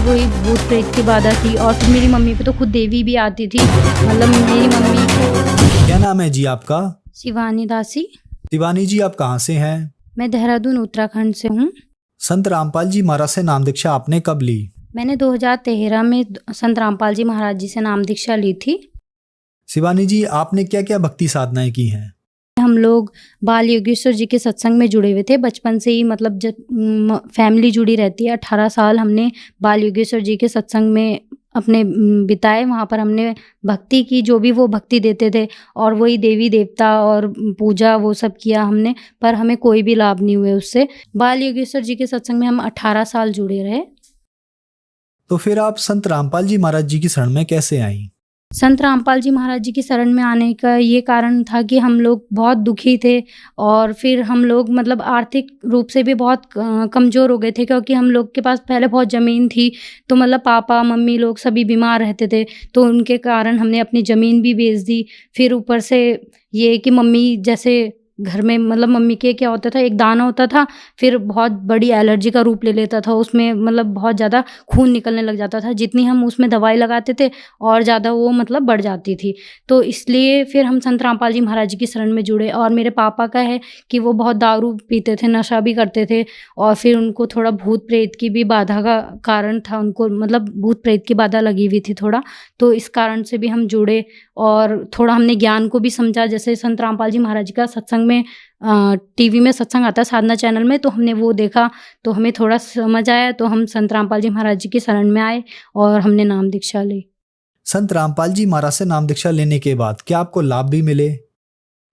वही भूत प्रेत की बाधा थी। और फिर मेरी मम्मी पे तो खुद देवी भी आती थी। मतलब मेरी मम्मी को क्या नाम है जी आपका? शिवानी दासी। शिवानी जी, आप कहाँ से हैं? मैं देहरादून उत्तराखंड से हूँ। संत रामपाल जी महाराज से नाम दीक्षा आपने कब ली? मैंने 2013 में संत रामपाल जी महाराज जी से नाम दीक्षा ली थी। शिवानी जी, आपने क्या क्या भक्ति साधनाएं की हैं? हम लोग बाल योगेश्वर जी के सत्संग में जुड़े हुए थे बचपन से ही। मतलब जब फैमिली जुड़ी रहती है, 18 साल हमने बाल योगेश्वर जी के सत्संग में अपने बिताए। वहाँ पर हमने भक्ति की, जो भी वो भक्ति देते थे, और वही देवी देवता और पूजा वो सब किया हमने, पर हमें कोई भी लाभ नहीं हुए उससे। बाल योगेश्वर जी के सत्संग में हम 18 साल जुड़े रहे। तो फिर आप संत रामपाल जी महाराज जी की शरण में कैसे आई? संत रामपाल जी महाराज जी की शरण में आने का ये कारण था कि हम लोग बहुत दुखी थे, और फिर हम लोग मतलब आर्थिक रूप से भी बहुत कमज़ोर हो गए थे, क्योंकि हम लोग के पास पहले बहुत ज़मीन थी। तो मतलब पापा मम्मी लोग सभी बीमार रहते थे, तो उनके कारण हमने अपनी ज़मीन भी बेच दी। फिर ऊपर से ये कि मम्मी जैसे घर में, मतलब मम्मी के क्या होता था, एक दाना होता था, फिर बहुत बड़ी एलर्जी का रूप ले लेता था। उसमें मतलब बहुत ज़्यादा खून निकलने लग जाता था। जितनी हम उसमें दवाई लगाते थे और ज़्यादा वो मतलब बढ़ जाती थी। तो इसलिए फिर हम संत रामपाल जी महाराज जी की शरण में जुड़े। और मेरे पापा का है कि वो बहुत दारू पीते थे, नशा भी करते थे, और फिर उनको थोड़ा भूत प्रेत की भी बाधा का कारण था। उनको मतलब भूत प्रेत की बाधा लगी हुई थी थोड़ा, तो इस कारण से भी हम जुड़े। और थोड़ा हमने ज्ञान को भी समझा। जैसे संत रामपाल जी महाराज जी का सत्संग में टीवी में सत्संग आता है साधना चैनल में, तो हमने वो देखा, तो हमें थोड़ा समझ आया, तो हम संत रामपाल जी महाराज जी की शरण में आए और हमने नाम दीक्षा ली। संत रामपाल जी महाराज से नाम दीक्षा लेने के बाद क्या आपको लाभ भी मिले?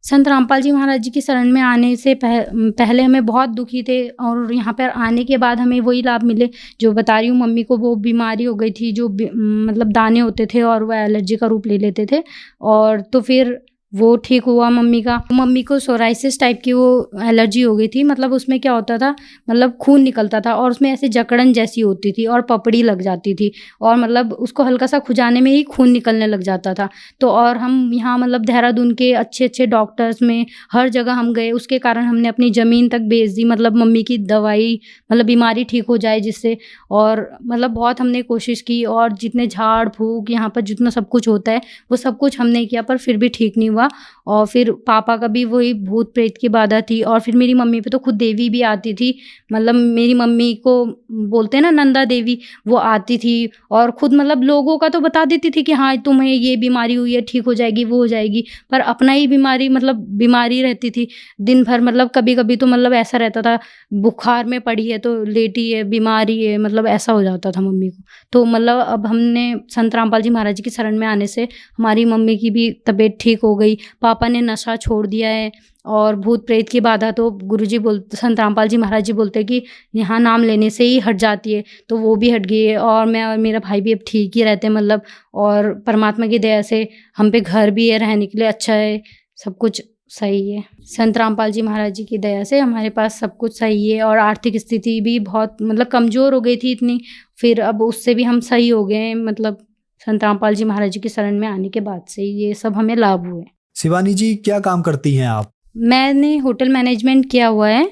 संत रामपाल जी महाराज जी की शरण में आने से पहले हमें बहुत दुखी थे, और यहाँ पर आने के बाद हमें वही लाभ मिले जो बता रही हूँ। मम्मी को वो बीमारी हो गई थी, जो मतलब दाने होते थे और वह एलर्जी का रूप ले लेते थे, और तो फिर वो ठीक हुआ मम्मी को सोराइसिस टाइप की वो एलर्जी हो गई थी। मतलब उसमें क्या होता था, मतलब खून निकलता था और उसमें ऐसे जकड़न जैसी होती थी और पपड़ी लग जाती थी, और मतलब उसको हल्का सा खुजाने में ही खून निकलने लग जाता था। तो और हम यहाँ मतलब देहरादून के अच्छे अच्छे डॉक्टर्स में हर जगह हम गए, उसके कारण हमने अपनी ज़मीन तक बेच दी। मतलब मम्मी की दवाई, मतलब बीमारी ठीक हो जाए जिससे, और मतलब बहुत हमने कोशिश की, और जितने झाड़ फूक यहाँ पर जितना सब कुछ होता है वो सब कुछ हमने किया, पर फिर भी ठीक नहीं हुआ। और फिर पापा का भी वही भूत प्रेत की बाधा थी। और फिर मेरी मम्मी पे तो खुद देवी भी आती थी। मतलब मेरी मम्मी को बोलते हैं ना नंदा देवी, वो आती थी और खुद मतलब लोगों का तो बता देती थी कि हाँ तुम्हें ये बीमारी हुई है, ठीक हो जाएगी, वो हो जाएगी, पर अपना ही बीमारी मतलब बीमारी रहती थी दिन भर। मतलब कभी कभी तो मतलब ऐसा रहता था, बुखार में पड़ी है तो लेटी है, बीमारी है, मतलब ऐसा हो जाता था मम्मी को। तो मतलब अब हमने संत रामपाल जी महाराज जी की शरण में आने से हमारी मम्मी की भी तबीयत ठीक हो गई। पापा ने नशा छोड़ दिया है, और भूत प्रेत की बाधा तो गुरुजी बोलते, संत रामपाल जी महाराज जी बोलते हैं कि यहाँ नाम लेने से ही हट जाती है, तो वो भी हट गई है। और मैं और मेरा भाई भी अब ठीक ही रहते हैं मतलब, और परमात्मा की दया से हम पे घर भी है, रहने के लिए अच्छा है, सब कुछ सही है। संत रामपाल जी महाराज जी की दया से हमारे पास सब कुछ सही है, और आर्थिक स्थिति भी बहुत मतलब कमज़ोर हो गई थी इतनी, फिर अब उससे भी हम सही हो गए हैं। मतलब संत रामपाल जी महाराज जी की शरण में आने के बाद से ये सब हमें लाभ हुए। शिवानी जी, क्या काम करती हैं आप? मैंने होटल मैनेजमेंट किया हुआ है।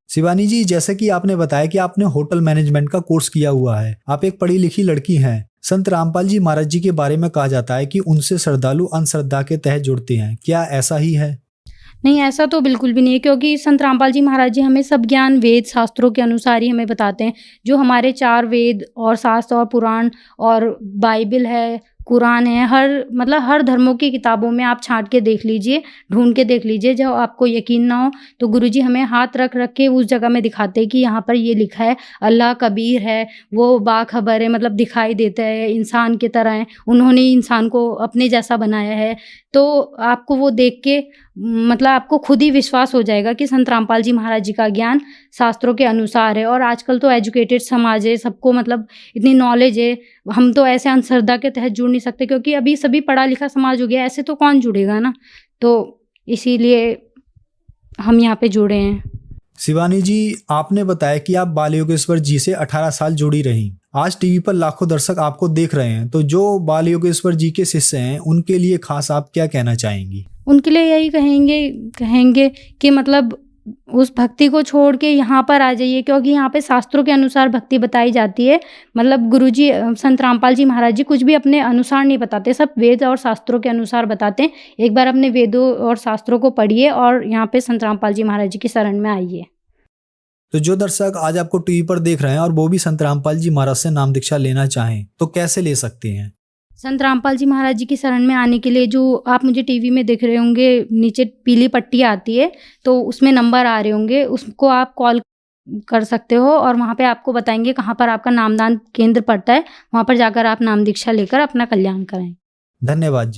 शिवानी जी, जैसे कि आपने बताया कि आपने होटल मैनेजमेंट का कोर्स किया हुआ है, आप एक पढ़ी लिखी लड़की हैं। संत रामपाल जी महाराज जी के बारे में कहा जाता है कि उनसे श्रद्धालु अंधश्रद्धा के तहत जुड़ते हैं, क्या ऐसा ही है? नहीं, ऐसा तो बिल्कुल भी नहीं है, क्योंकि संत रामपाल जी महाराज जी हमें सब ज्ञान वेद शास्त्रों के अनुसार ही हमें बताते हैं। जो हमारे 4 वेद और शास्त्र और पुराण और बाइबल है, कुरान है, हर धर्मों की किताबों में आप छाँट के देख लीजिए, ढूँढ के देख लीजिए। जब आपको यकीन ना हो तो गुरुजी हमें हाथ रख रख के उस जगह में दिखाते हैं कि यहाँ पर ये लिखा है, अल्लाह कबीर है, वो बाखबर है, मतलब दिखाई देता है, इंसान की तरह है, उन्होंने इंसान को अपने जैसा बनाया है। तो आपको वो देख के मतलब आपको खुद ही विश्वास हो जाएगा कि संत रामपाल जी महाराज जी का ज्ञान शास्त्रों के अनुसार है। और आजकल तो एजुकेटेड समाज है, सबको मतलब इतनी नॉलेज है, हम तो ऐसे अंधश्रद्धा के तहत जुड़ नहीं सकते, क्योंकि अभी सभी पढ़ा लिखा समाज हो गया, ऐसे तो कौन जुड़ेगा ना। तो इसीलिए हम यहाँ पे जुड़े हैं। शिवानी जी, आपने बताया कि आप बाल योगेश्वर जी से 18 साल जुड़ी रहीं। आज टीवी पर लाखों दर्शक आपको देख रहे हैं, तो जो बाल योगेश्वर जी के शिष्य हैं उनके लिए खास आप क्या कहना चाहेंगी? उनके लिए यही कहेंगे कि मतलब उस भक्ति को छोड़ के यहाँ पर आ जाइए, क्योंकि यहाँ पे शास्त्रों के अनुसार भक्ति बताई जाती है। मतलब गुरुजी संत रामपाल जी महाराज जी कुछ भी अपने अनुसार नहीं बताते, सब वेद और शास्त्रों के अनुसार बताते हैं। एक बार अपने वेदों और शास्त्रों को पढ़िए और यहाँ पे संत रामपाल जी महाराज जी की शरण में आइए। तो जो दर्शक आज आपको टीवी पर देख रहे हैं और वो भी संत रामपाल जी महाराज से नाम दीक्षा लेना चाहें तो कैसे ले सकते हैं? संत रामपाल जी महाराज जी की शरण में आने के लिए जो आप मुझे टीवी में देख रहे होंगे, नीचे पीली पट्टी आती है तो उसमें नंबर आ रहे होंगे, उसको आप कॉल कर सकते हो और वहाँ पे आपको बताएंगे कहाँ पर आपका नामदान केंद्र पड़ता है। वहाँ पर जाकर आप नाम दीक्षा लेकर अपना कल्याण कराएं। धन्यवाद जी।